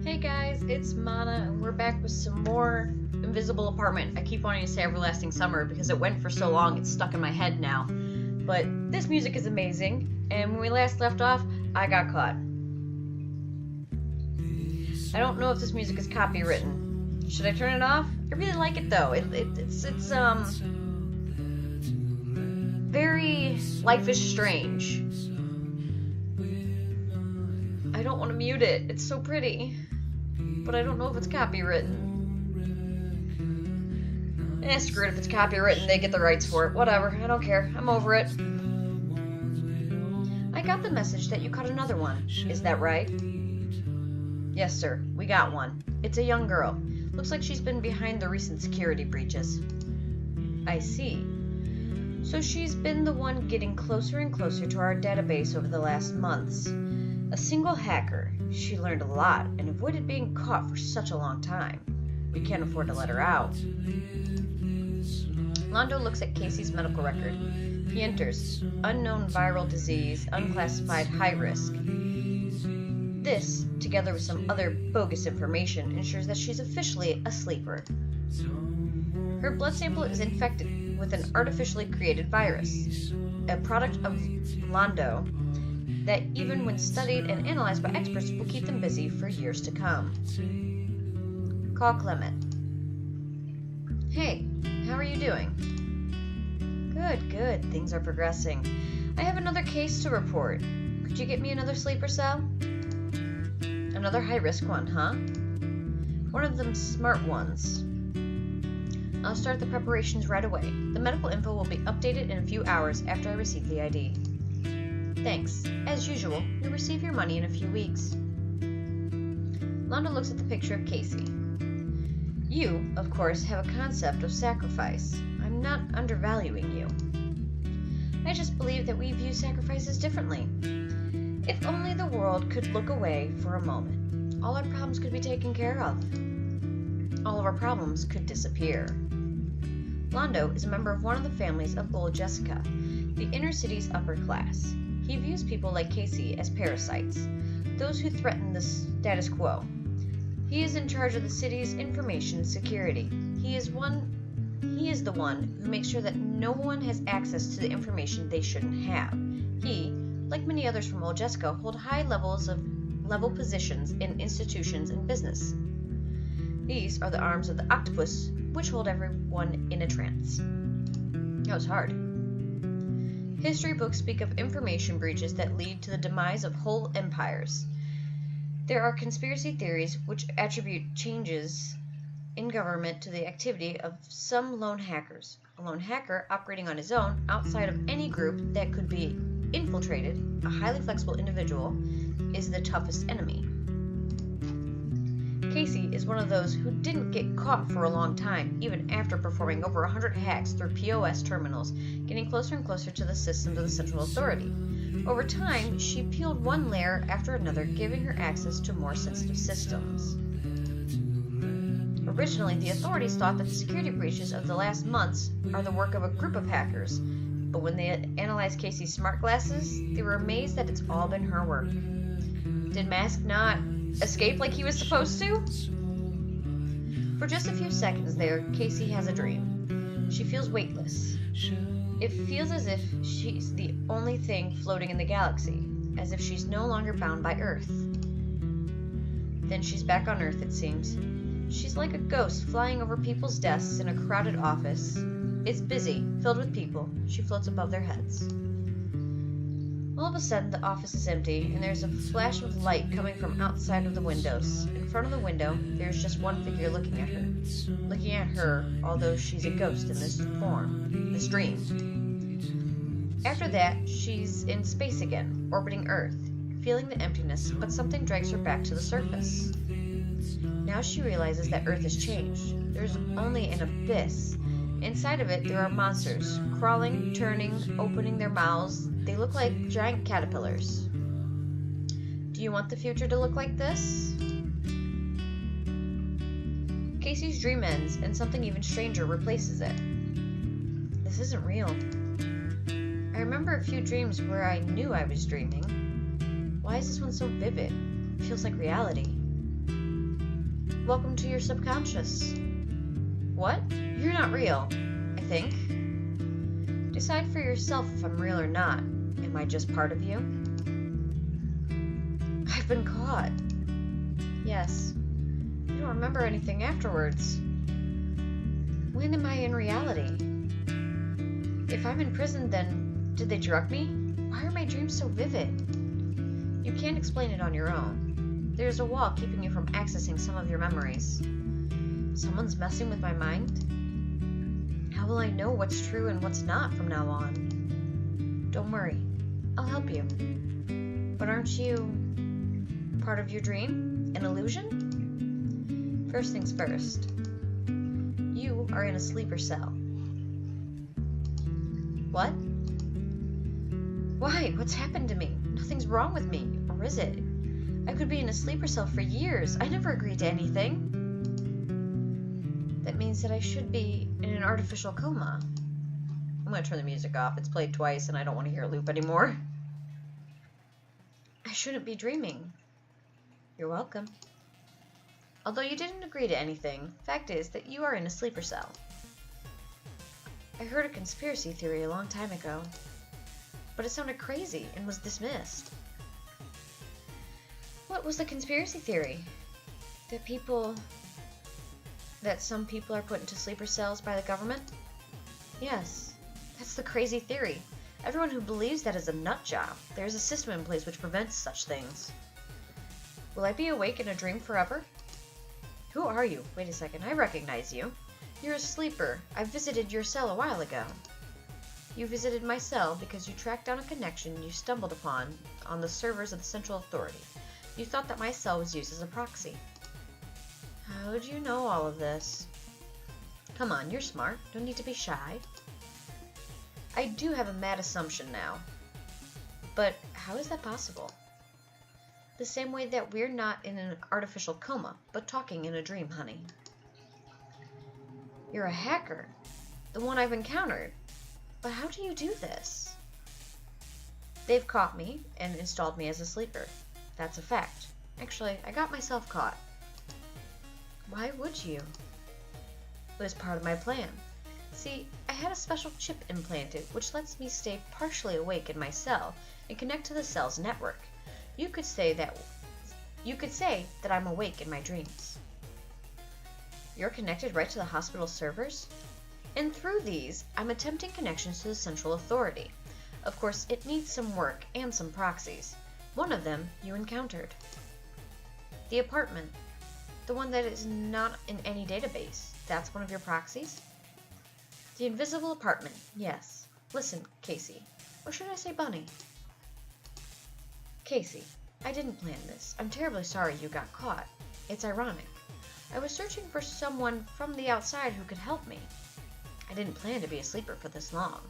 Hey guys, it's Mana, and we're back with some more Invisible Apartment. I keep wanting to say Everlasting Summer because it went for so long it's stuck in my head now. But this music is amazing, and when we last left off, I got caught. I don't know if this music is copywritten. Should I turn it off? I really like it though. It's very Life is Strange. I don't want to mute it. It's so pretty. But I don't know if it's copywritten. Screw it. If it's copywritten, they get the rights for it. Whatever. I don't care. I'm over it. I got the message that you caught another one. Is that right? Yes, sir. We got one. It's a young girl. Looks like she's been behind the recent security breaches. I see. So she's been the one getting closer and closer to our database over the last months. A single hacker. She learned a lot and avoided being caught for such a long time. We can't afford to let her out. Londo looks at Casey's medical record. He enters, unknown viral disease, unclassified high risk. This, together with some other bogus information, ensures that she's officially a sleeper. Her blood sample is infected with an artificially created virus, a product of Londo that even when studied and analyzed by experts will keep them busy for years to come. Call Clement. Hey, how are you doing? Good. Things are progressing. I have another case to report. Could you get me another sleeper cell? Another high-risk one, huh? One of them smart ones. I'll start the preparations right away. The medical info will be updated in a few hours after I receive the ID. Thanks. As usual, you'll receive your money in a few weeks. Londo looks at the picture of Casey. You, of course, have a concept of sacrifice. I'm not undervaluing you. I just believe that we view sacrifices differently. If only the world could look away for a moment, all our problems could be taken care of. All of our problems could disappear. Londo is a member of one of the families of Old Jessica, the inner city's upper class. He views people like Casey as parasites, those who threaten the status quo. He is in charge of the city's information security. He is the one who makes sure that no one has access to the information they shouldn't have. He, like many others from Old Jessica, hold high level positions in institutions and business. These are the arms of the octopus, which hold everyone in a trance. That was hard. History books speak of information breaches that lead to the demise of whole empires. There are conspiracy theories which attribute changes in government to the activity of some lone hackers. A lone hacker operating on his own, outside of any group that could be infiltrated, a highly flexible individual, is the toughest enemy. Casey is one of those who didn't get caught for a long time, even after performing over 100 hacks through POS terminals, getting closer and closer to the systems of the Central Authority. Over time, she peeled one layer after another, giving her access to more sensitive systems. Originally, the authorities thought that the security breaches of the last months are the work of a group of hackers, but when they analyzed Casey's smart glasses, they were amazed that it's all been her work. Did Mask not escape like he was supposed to? For just a few seconds there, Casey has a dream. She feels weightless. It feels as if she's the only thing floating in the galaxy, as if she's no longer bound by Earth. Then she's back on Earth, it seems. She's like a ghost flying over people's desks in a crowded office. It's busy, filled with people. She floats above their heads. All of a sudden, the office is empty, and there's a flash of light coming from outside of the windows. In front of the window, there's just one figure looking at her. Looking at her, although she's a ghost in this form, this dream. After that, she's in space again, orbiting Earth, feeling the emptiness, but something drags her back to the surface. Now she realizes that Earth has changed. There's only an abyss. Inside of it, there are monsters, crawling, turning, opening their mouths. They look like giant caterpillars. Do you want the future to look like this? Casey's dream ends, and something even stranger replaces it. This isn't real. I remember a few dreams where I knew I was dreaming. Why is this one so vivid? It feels like reality. Welcome to your subconscious. What? You're not real, I think. Decide for yourself if I'm real or not. Am I just part of you? I've been caught. Yes. You don't remember anything afterwards. When am I in reality? If I'm in prison, then did they drug me? Why are my dreams so vivid? You can't explain it on your own. There's a wall keeping you from accessing some of your memories. Someone's messing with my mind? How will I know what's true and what's not from now on? Don't worry. I'll help you. But aren't you part of your dream? An illusion? First things first. You are in a sleeper cell. What? Why? What's happened to me? Nothing's wrong with me. Or is it? I could be in a sleeper cell for years. I never agreed to anything. That means that I should be in an artificial coma. I'm going to turn the music off. It's played twice and I don't want to hear a loop anymore. I shouldn't be dreaming. You're welcome. Although you didn't agree to anything, fact is that you are in a sleeper cell. I heard a conspiracy theory a long time ago, but it sounded crazy and was dismissed. What was the conspiracy theory? That some people are put into sleeper cells by the government? Yes, that's the crazy theory. Everyone who believes that is a nut job. There's a system in place which prevents such things. Will I be awake in a dream forever? Who are you? Wait a second, I recognize you. You're a sleeper. I visited your cell a while ago. You visited my cell because you tracked down a connection you stumbled upon on the servers of the Central Authority. You thought that my cell was used as a proxy. How do you know all of this? Come on, you're smart. Don't need to be shy. I do have a mad assumption now. But how is that possible? The same way that we're not in an artificial coma, but talking in a dream, honey. You're a hacker. The one I've encountered. But how do you do this? They've caught me and installed me as a sleeper. That's a fact. Actually, I got myself caught. Why would you? It was part of my plan. See, I had a special chip implanted which lets me stay partially awake in my cell and connect to the cell's network. You could say that I'm awake in my dreams. You're connected right to the hospital servers? And through these, I'm attempting connections to the Central Authority. Of course, it needs some work and some proxies. One of them you encountered. The apartment. The one that is not in any database. That's one of your proxies? The invisible apartment, yes. Listen, Casey. Or should I say Bunny? Casey, I didn't plan this. I'm terribly sorry you got caught. It's ironic. I was searching for someone from the outside who could help me. I didn't plan to be a sleeper for this long.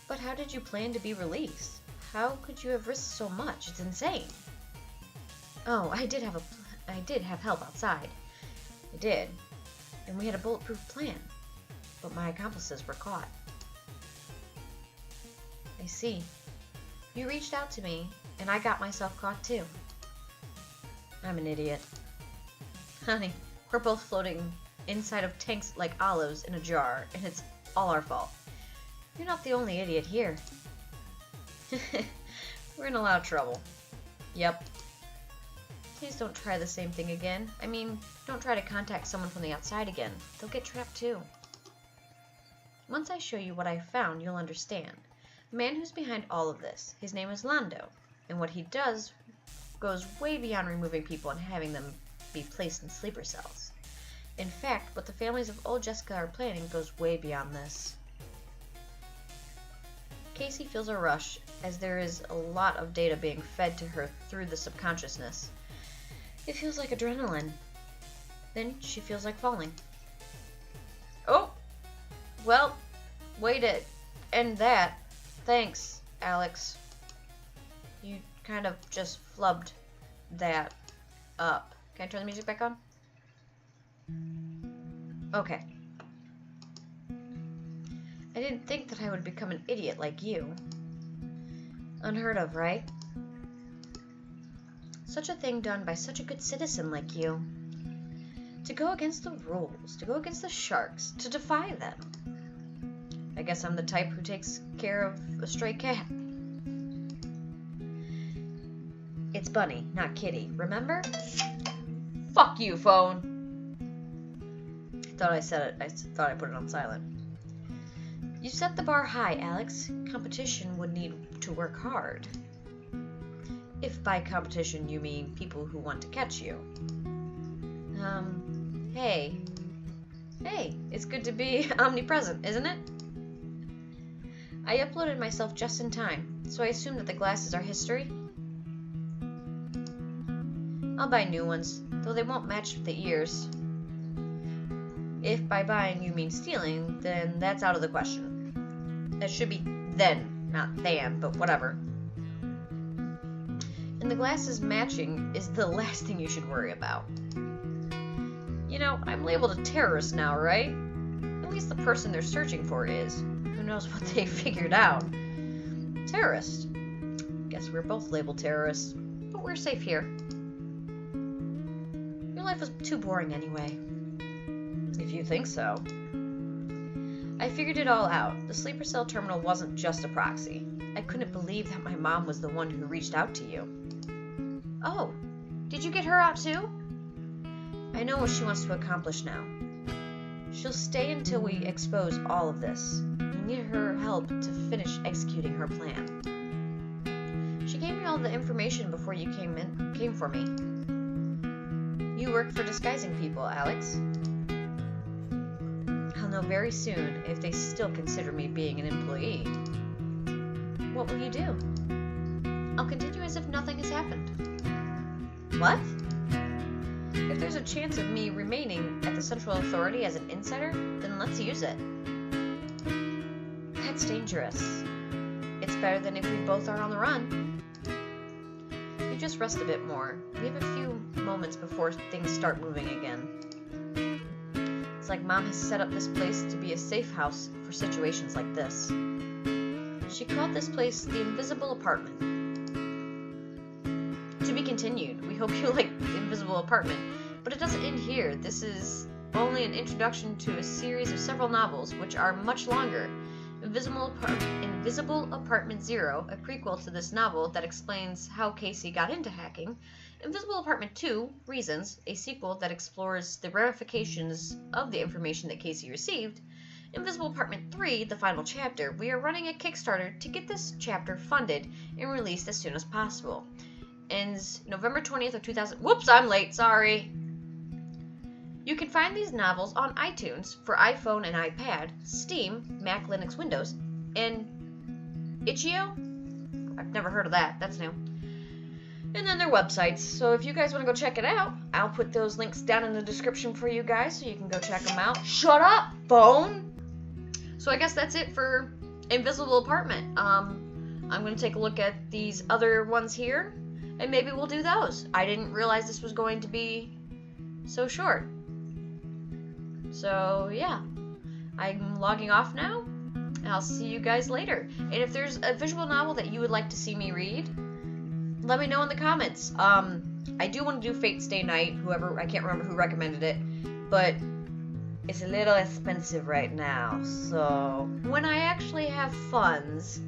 But how did you plan to be released? How could you have risked so much? It's insane. Oh, I did have help outside. I did. And we had a bulletproof plan. But my accomplices were caught. I see. You reached out to me, and I got myself caught too. I'm an idiot. Honey, we're both floating inside of tanks like olives in a jar, and it's all our fault. You're not the only idiot here. We're in a lot of trouble. Yep. Please don't try the same thing again. I mean, don't try to contact someone from the outside again. They'll get trapped too. Once I show you what I found, you'll understand. The man who's behind all of this, his name is Lando, and what he does goes way beyond removing people and having them be placed in sleeper cells. In fact, what the families of old Jessica are planning goes way beyond this. Casey feels a rush, as there is a lot of data being fed to her through the subconsciousness. It feels like adrenaline. Then she feels like falling. Oh! Well, way to end that. Thanks, Alex. You kind of just flubbed that up. Can I turn the music back on? Okay. I didn't think that I would become an idiot like you. Unheard of, right? Such a thing done by such a good citizen like you. To go against the rules, to go against the sharks, to defy them. I guess I'm the type who takes care of a stray cat. It's Bunny, not Kitty, remember? Fuck you, phone. I thought I put it on silent. You set the bar high, Alex. Competition would need to work hard. If by competition you mean people who want to catch you. Hey. Hey, it's good to be omnipresent, isn't it? I uploaded myself just in time, so I assume that the glasses are history. I'll buy new ones, though they won't match the ears. If by buying you mean stealing, then that's out of the question. That should be then, not than, but whatever. And the glasses matching is the last thing you should worry about. You know, I'm labeled a terrorist now, right? At least the person they're searching for is. Who knows what they figured out? Terrorist. Guess we're both labeled terrorists, but we're safe here. Your life was too boring anyway. If you think so. I figured it all out. The sleeper cell terminal wasn't just a proxy. I couldn't believe that my mom was the one who reached out to you. Oh, did you get her out too? I know what she wants to accomplish now. She'll stay until we expose all of this. We need her help to finish executing her plan. She gave me all the information before you came for me. You work for disguising people, Alex. I'll know very soon if they still consider me being an employee. What will you do? I'll continue as if nothing has happened. What? If there's a chance of me remaining at the Central Authority as an insider, then let's use it. That's dangerous. It's better than if we both are on the run. You just rest a bit more. We have a few moments before things start moving again. It's like Mom has set up this place to be a safe house for situations like this. She called this place the Invisible Apartment. To be continued. We hope you like the Invisible Apartment. But it doesn't end here. This is only an introduction to a series of several novels, which are much longer. Invisible Apartment 0, a prequel to this novel that explains how Casey got into hacking. Invisible Apartment 2, Reasons, a sequel that explores the ramifications of the information that Casey received. Invisible Apartment 3, the final chapter. We are running a Kickstarter to get this chapter funded and released as soon as possible. Ends November 20th of 2000. Whoops, I'm late, sorry. You can find these novels on iTunes for iPhone and iPad, Steam, Mac, Linux, Windows, and Itch.io? I've never heard of that. That's new. And then their websites. So if you guys want to go check it out, I'll put those links down in the description for you guys so you can go check them out. Shut up, phone! So I guess that's it for Invisible Apartment. I'm going to take a look at these other ones here, and maybe we'll do those. I didn't realize this was going to be so short. So, yeah. I'm logging off now, and I'll see you guys later. And if there's a visual novel that you would like to see me read, let me know in the comments. I do want to do Fate Stay Night, I can't remember who recommended it, but it's a little expensive right now. So, when I actually have funds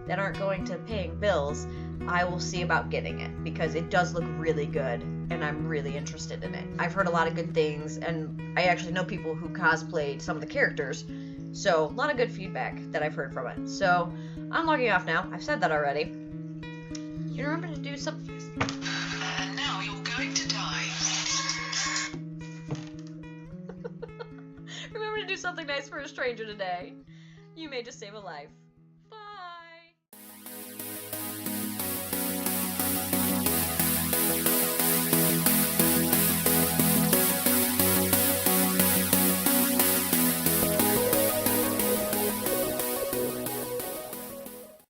that aren't going to paying bills, I will see about getting it, because it does look really good, and I'm really interested in it. I've heard a lot of good things, and I actually know people who cosplayed some of the characters, so a lot of good feedback that I've heard from it. So, I'm logging off now. I've said that already. You remember to do something... And now you're going to die. Remember to do something nice for a stranger today. You may just save a life.